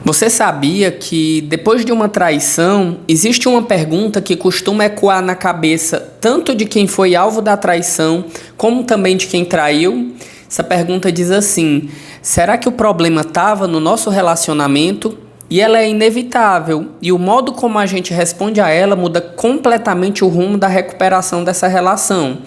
Você sabia que depois de uma traição, existe uma pergunta que costuma ecoar na cabeça tanto de quem foi alvo da traição, como também de quem traiu? Essa pergunta diz assim: será que o problema estava no nosso relacionamento? E ela é inevitável, e o modo como a gente responde a ela muda completamente o rumo da recuperação dessa relação.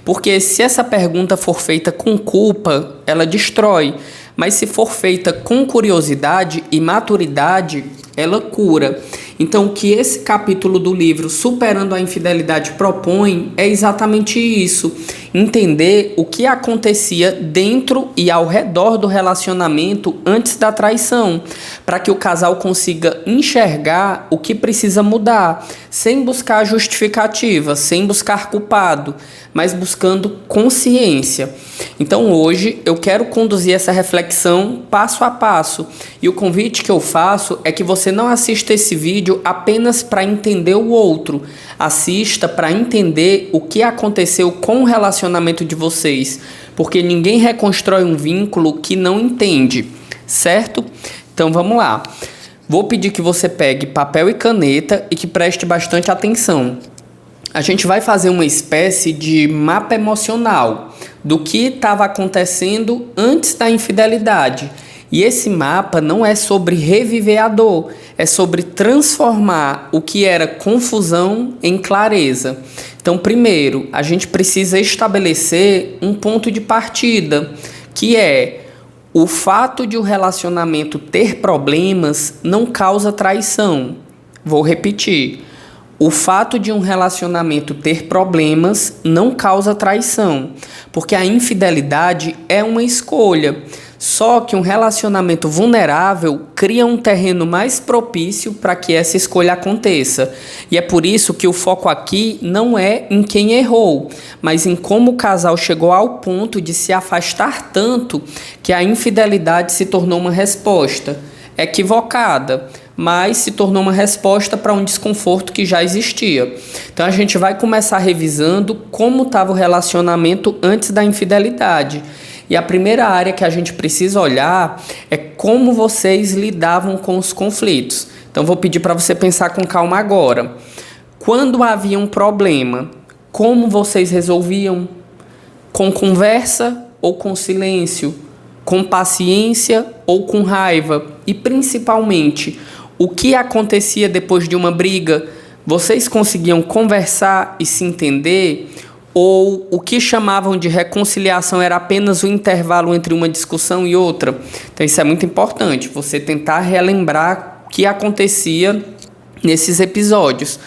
Porque se essa pergunta for feita com culpa, ela destrói. Mas se for feita com curiosidade e maturidade, ela cura. Então, o que esse capítulo do livro Superando a Infidelidade propõe é exatamente isso: entender o que acontecia dentro e ao redor do relacionamento antes da traição, para que o casal consiga enxergar o que precisa mudar, sem buscar justificativa, sem buscar culpado, mas buscando consciência. Então hoje eu quero conduzir essa reflexão passo a passo, e o convite que eu faço é que você não assista esse vídeo apenas para entender o outro, assista para entender o que aconteceu com o relacionamento de vocês, porque ninguém reconstrói um vínculo que não entende, certo? Então vamos lá. Vou pedir que você pegue papel e caneta e que preste bastante atenção. A gente vai fazer uma espécie de mapa emocional do que estava acontecendo antes da infidelidade. E esse mapa não é sobre reviver a dor, é sobre transformar o que era confusão em clareza. Então, primeiro, a gente precisa estabelecer um ponto de partida, que é: o fato de o relacionamento ter problemas não causa traição. Vou repetir. O fato de um relacionamento ter problemas não causa traição, porque a infidelidade é uma escolha. Só que um relacionamento vulnerável cria um terreno mais propício para que essa escolha aconteça. E é por isso que o foco aqui não é em quem errou, mas em como o casal chegou ao ponto de se afastar tanto que a infidelidade se tornou uma resposta equivocada, mas se tornou uma resposta para um desconforto que já existia. Então a gente vai começar revisando como estava o relacionamento antes da infidelidade. E a primeira área que a gente precisa olhar é como vocês lidavam com os conflitos. Então vou pedir para você pensar com calma agora. Quando havia um problema, como vocês resolviam? Com conversa ou com silêncio? Com paciência ou com raiva? E principalmente, o que acontecia depois de uma briga? Vocês conseguiam conversar e se entender? Ou o que chamavam de reconciliação era apenas o intervalo entre uma discussão e outra? Então isso é muito importante, você tentar relembrar o que acontecia nesses episódios.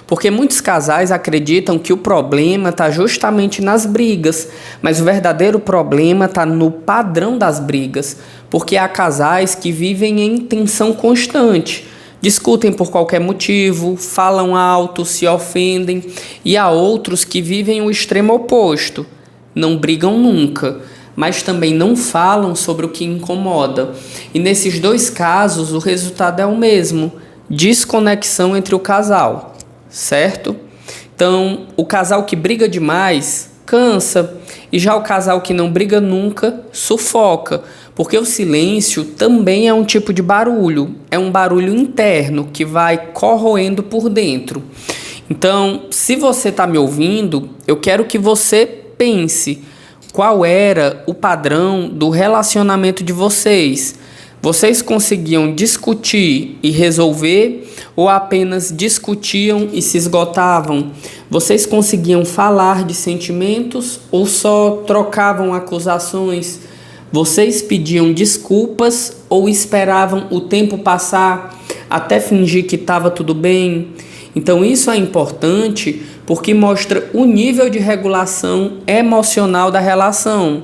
Porque muitos casais acreditam que o problema está justamente nas brigas, mas o verdadeiro problema está no padrão das brigas, porque há casais que vivem em tensão constante, discutem por qualquer motivo, falam alto, se ofendem, e há outros que vivem o extremo oposto, não brigam nunca, mas também não falam sobre o que incomoda. E nesses dois casos o resultado é o mesmo: desconexão entre o casal. Certo? Então, o casal que briga demais cansa, e já o casal que não briga nunca sufoca, porque o silêncio também é um tipo de barulho, é um barulho interno que vai corroendo por dentro. Então, se você está me ouvindo, eu quero que você pense qual era o padrão do relacionamento de vocês. Vocês conseguiam discutir e resolver, ou apenas discutiam e se esgotavam? Vocês conseguiam falar de sentimentos ou só trocavam acusações? Vocês pediam desculpas ou esperavam o tempo passar até fingir que estava tudo bem? Então isso é importante porque mostra o nível de regulação emocional da relação.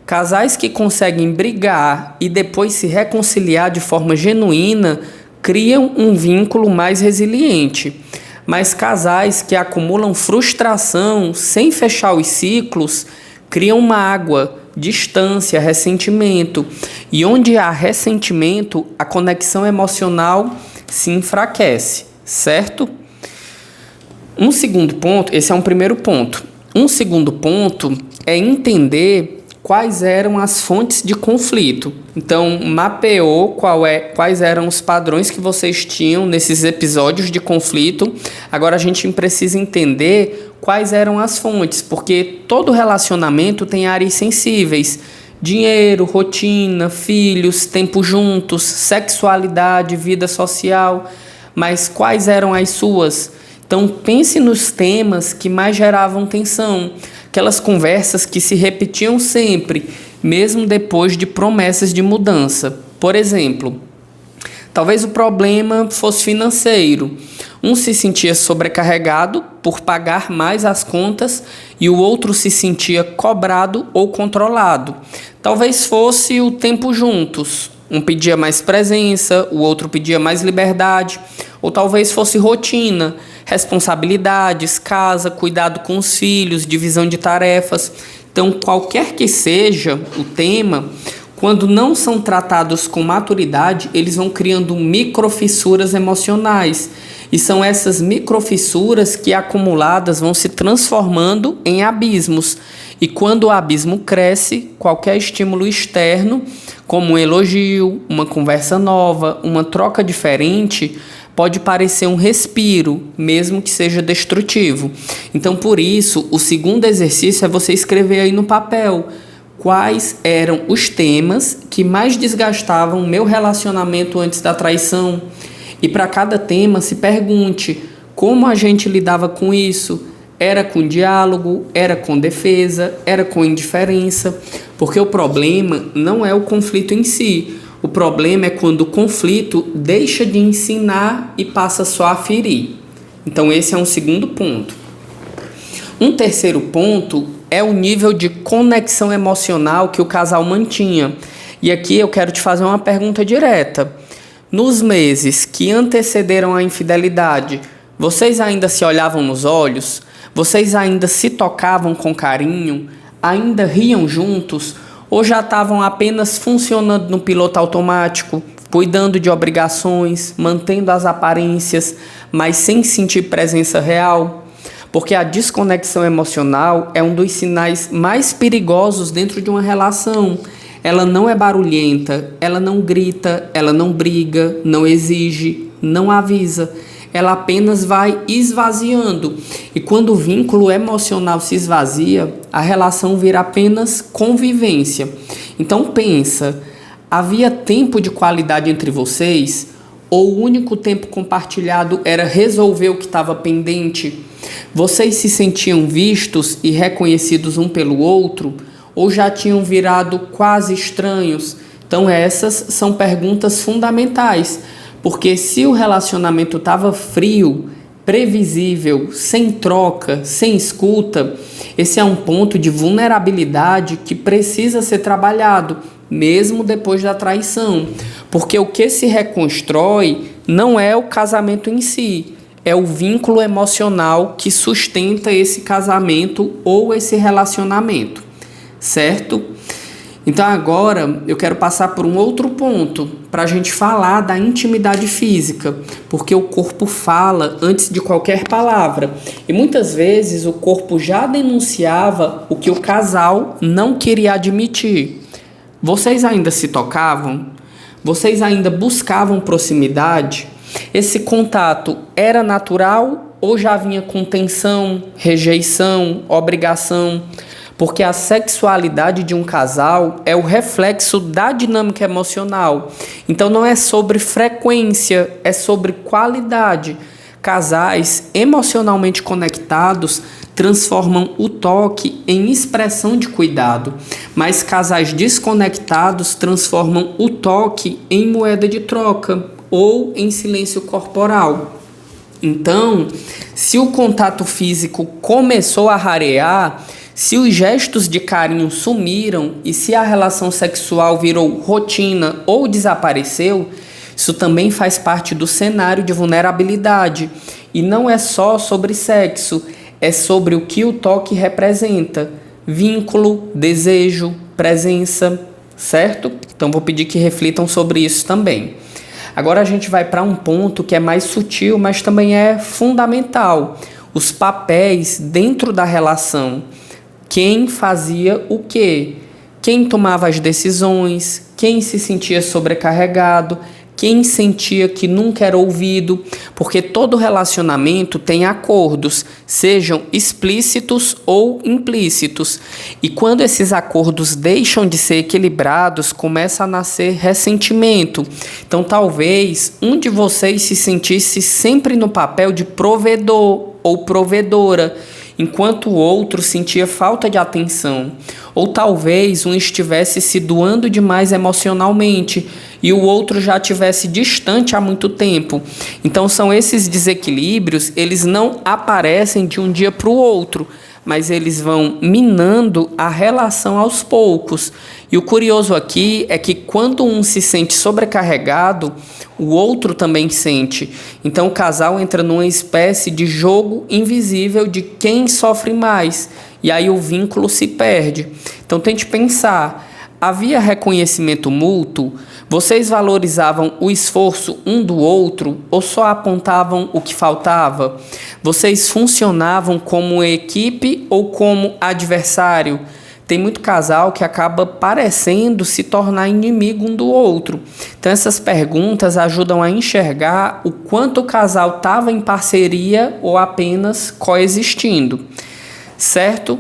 Casais que conseguem brigar e depois se reconciliar de forma genuína criam um vínculo mais resiliente. Mas casais que acumulam frustração sem fechar os ciclos criam mágoa, distância, ressentimento. E onde há ressentimento, a conexão emocional se enfraquece, certo? Um segundo ponto, esse é um primeiro ponto. Um segundo ponto é entender quais eram as fontes de conflito. Então, mapeou quais eram os padrões que vocês tinham nesses episódios de conflito. Agora a gente precisa entender quais eram as fontes, porque todo relacionamento tem áreas sensíveis. Dinheiro, rotina, filhos, tempo juntos, sexualidade, vida social. Mas quais eram as suas? Então pense nos temas que mais geravam tensão, aquelas conversas que se repetiam sempre, mesmo depois de promessas de mudança. Por exemplo, talvez o problema fosse financeiro. Um se sentia sobrecarregado por pagar mais as contas e o outro se sentia cobrado ou controlado. Talvez fosse o tempo juntos. Um pedia mais presença, o outro pedia mais liberdade. Ou talvez fosse rotina, responsabilidades, casa, cuidado com os filhos, divisão de tarefas. Então, qualquer que seja o tema, quando não são tratados com maturidade, eles vão criando microfissuras emocionais. E são essas microfissuras que, acumuladas, vão se transformando em abismos. E quando o abismo cresce, qualquer estímulo externo, como um elogio, uma conversa nova, uma troca diferente, pode parecer um respiro, mesmo que seja destrutivo. Então, por isso, o segundo exercício é você escrever aí no papel quais eram os temas que mais desgastavam o meu relacionamento antes da traição. E para cada tema, se pergunte como a gente lidava com isso. Era com diálogo, era com defesa, era com indiferença. Porque o problema não é o conflito em si. O problema é quando o conflito deixa de ensinar e passa só a ferir. Então esse é um segundo ponto. Um terceiro ponto é o nível de conexão emocional que o casal mantinha. E aqui eu quero te fazer uma pergunta direta. Nos meses que antecederam a infidelidade, vocês ainda se olhavam nos olhos? Vocês ainda se tocavam com carinho? Ainda riam juntos? Ou já estavam apenas funcionando no piloto automático, cuidando de obrigações, mantendo as aparências, mas sem sentir presença real? Porque a desconexão emocional é um dos sinais mais perigosos dentro de uma relação. Ela não é barulhenta, ela não grita, ela não briga, não exige, não avisa. Ela apenas vai esvaziando. E quando o vínculo emocional se esvazia, a relação vira apenas convivência. Então pensa, havia tempo de qualidade entre vocês? Ou o único tempo compartilhado era resolver o que estava pendente? Vocês se sentiam vistos e reconhecidos um pelo outro? Ou já tinham virado quase estranhos? Então essas são perguntas fundamentais, porque se o relacionamento estava frio, previsível, sem troca, sem escuta, esse é um ponto de vulnerabilidade que precisa ser trabalhado, mesmo depois da traição, porque o que se reconstrói não é o casamento em si, é o vínculo emocional que sustenta esse casamento ou esse relacionamento. Certo? Então agora eu quero passar por um outro ponto para a gente falar da intimidade física, porque o corpo fala antes de qualquer palavra e muitas vezes o corpo já denunciava o que o casal não queria admitir. Vocês ainda se tocavam? Vocês ainda buscavam proximidade? Esse contato era natural ou já vinha com tensão, rejeição, obrigação? Porque a sexualidade de um casal é o reflexo da dinâmica emocional. Então não é sobre frequência, é sobre qualidade. Casais emocionalmente conectados transformam o toque em expressão de cuidado, mas casais desconectados transformam o toque em moeda de troca ou em silêncio corporal. Então, se o contato físico começou a rarear, se os gestos de carinho sumiram e se a relação sexual virou rotina ou desapareceu, isso também faz parte do cenário de vulnerabilidade. E não é só sobre sexo, é sobre o que o toque representa: vínculo, desejo, presença, certo? Então vou pedir que reflitam sobre isso também. Agora a gente vai para um ponto que é mais sutil, mas também é fundamental: os papéis dentro da relação. Quem fazia o quê? quem tomava as decisões, quem se sentia sobrecarregado, quem sentia que nunca era ouvido, porque todo relacionamento tem acordos, sejam explícitos ou implícitos. E quando esses acordos deixam de ser equilibrados, começa a nascer ressentimento. Então, talvez um de vocês se sentisse sempre no papel de provedor ou provedora, enquanto o outro sentia falta de atenção. Ou talvez um estivesse se doando demais emocionalmente e o outro já estivesse distante há muito tempo. Então são esses desequilíbrios, eles não aparecem de um dia para o outro, mas eles vão minando a relação aos poucos. E o curioso aqui é que quando um se sente sobrecarregado, o outro também sente. Então o casal entra numa espécie de jogo invisível de quem sofre mais. E aí o vínculo se perde. Então tente pensar, havia reconhecimento mútuo? Vocês valorizavam o esforço um do outro ou só apontavam o que faltava? Vocês funcionavam como equipe ou como adversário? Tem muito casal que acaba parecendo se tornar inimigo um do outro. Então essas perguntas ajudam a enxergar o quanto o casal estava em parceria ou apenas coexistindo, certo?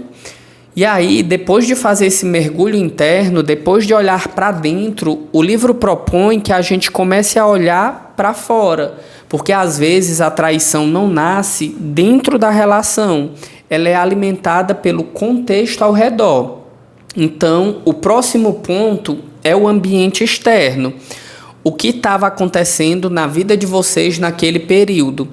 E aí, depois de fazer esse mergulho interno, depois de olhar para dentro, o livro propõe que a gente comece a olhar para fora, porque às vezes a traição não nasce dentro da relação, ela é alimentada pelo contexto ao redor. Então, o próximo ponto é o ambiente externo. O que estava acontecendo na vida de vocês naquele período?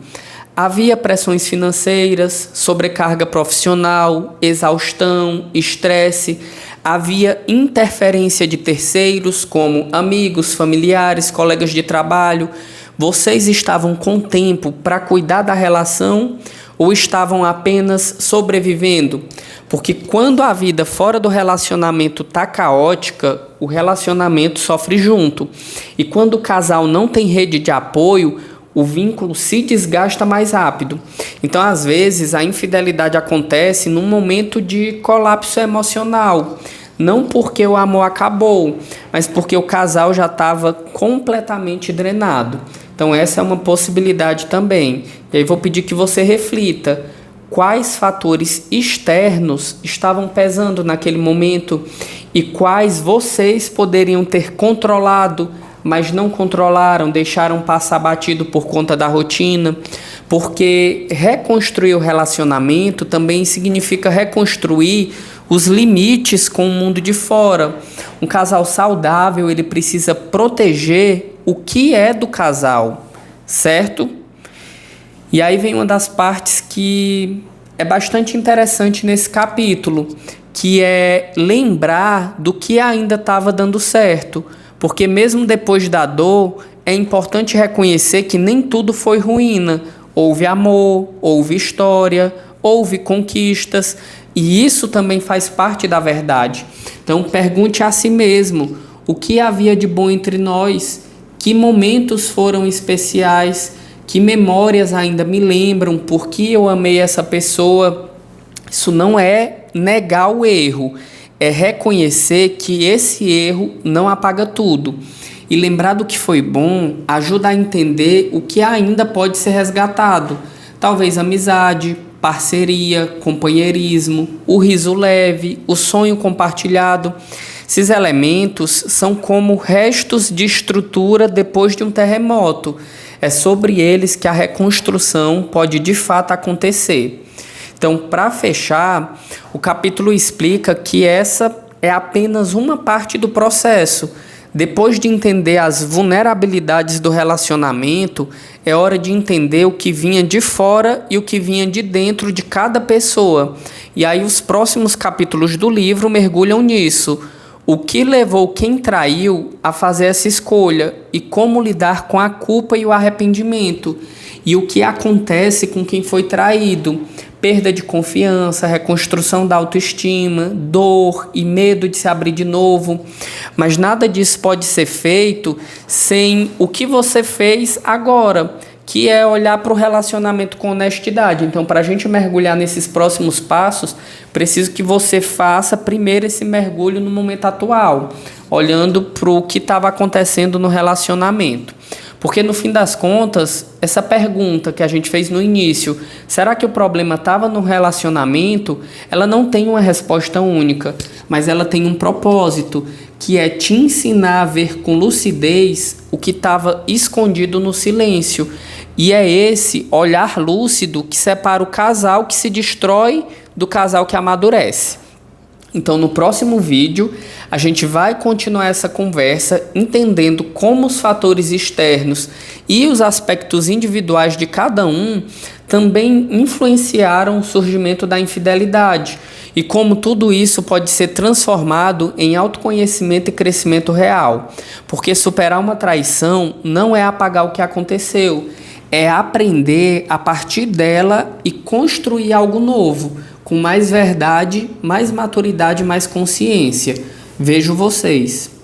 Havia pressões financeiras, sobrecarga profissional, exaustão, estresse. Havia interferência de terceiros, como amigos, familiares, colegas de trabalho. Vocês estavam com tempo para cuidar da relação ou estavam apenas sobrevivendo? Porque quando a vida fora do relacionamento está caótica, o relacionamento sofre junto. E quando o casal não tem rede de apoio, o vínculo se desgasta mais rápido. Então, às vezes, a infidelidade acontece num momento de colapso emocional. Não porque o amor acabou, mas porque o casal já estava completamente drenado. Então, essa é uma possibilidade também. E aí vou pedir que você reflita. Quais fatores externos estavam pesando naquele momento e quais vocês poderiam ter controlado, mas não controlaram, deixaram passar batido por conta da rotina, porque reconstruir o relacionamento também significa reconstruir os limites com o mundo de fora. Um casal saudável, ele precisa proteger o que é do casal, certo? E aí vem uma das partes que é bastante interessante nesse capítulo, que é lembrar do que ainda estava dando certo. Porque mesmo depois da dor, é importante reconhecer que nem tudo foi ruína. Houve amor, houve história, houve conquistas, e isso também faz parte da verdade. Então pergunte a si mesmo, o que havia de bom entre nós? Que momentos foram especiais? Que memórias ainda me lembram? Por que eu amei essa pessoa? Isso não é negar o erro, é reconhecer que esse erro não apaga tudo. E lembrar do que foi bom ajuda a entender o que ainda pode ser resgatado. Talvez amizade, parceria, companheirismo, o riso leve, o sonho compartilhado. Esses elementos são como restos de estrutura depois de um terremoto. É sobre eles que a reconstrução pode de fato acontecer. Então, para fechar, o capítulo explica que essa é apenas uma parte do processo. Depois de entender as vulnerabilidades do relacionamento, é hora de entender o que vinha de fora e o que vinha de dentro de cada pessoa. E aí os próximos capítulos do livro mergulham nisso. O que levou quem traiu a fazer essa escolha e como lidar com a culpa e o arrependimento. E o que acontece com quem foi traído. Perda de confiança, reconstrução da autoestima, dor e medo de se abrir de novo. Mas nada disso pode ser feito sem o que você fez agora, que é olhar para o relacionamento com honestidade. Então, para a gente mergulhar nesses próximos passos, preciso que você faça primeiro esse mergulho no momento atual, olhando para o que estava acontecendo no relacionamento. Porque no fim das contas, essa pergunta que a gente fez no início, será que o problema estava no relacionamento? Ela não tem uma resposta única, mas ela tem um propósito, que é te ensinar a ver com lucidez o que estava escondido no silêncio. E é esse olhar lúcido que separa o casal que se destrói do casal que amadurece. Então, no próximo vídeo, a gente vai continuar essa conversa entendendo como os fatores externos e os aspectos individuais de cada um também influenciaram o surgimento da infidelidade e como tudo isso pode ser transformado em autoconhecimento e crescimento real. Porque superar uma traição não é apagar o que aconteceu, é aprender a partir dela e construir algo novo, com mais verdade, mais maturidade, mais consciência. Vejo vocês.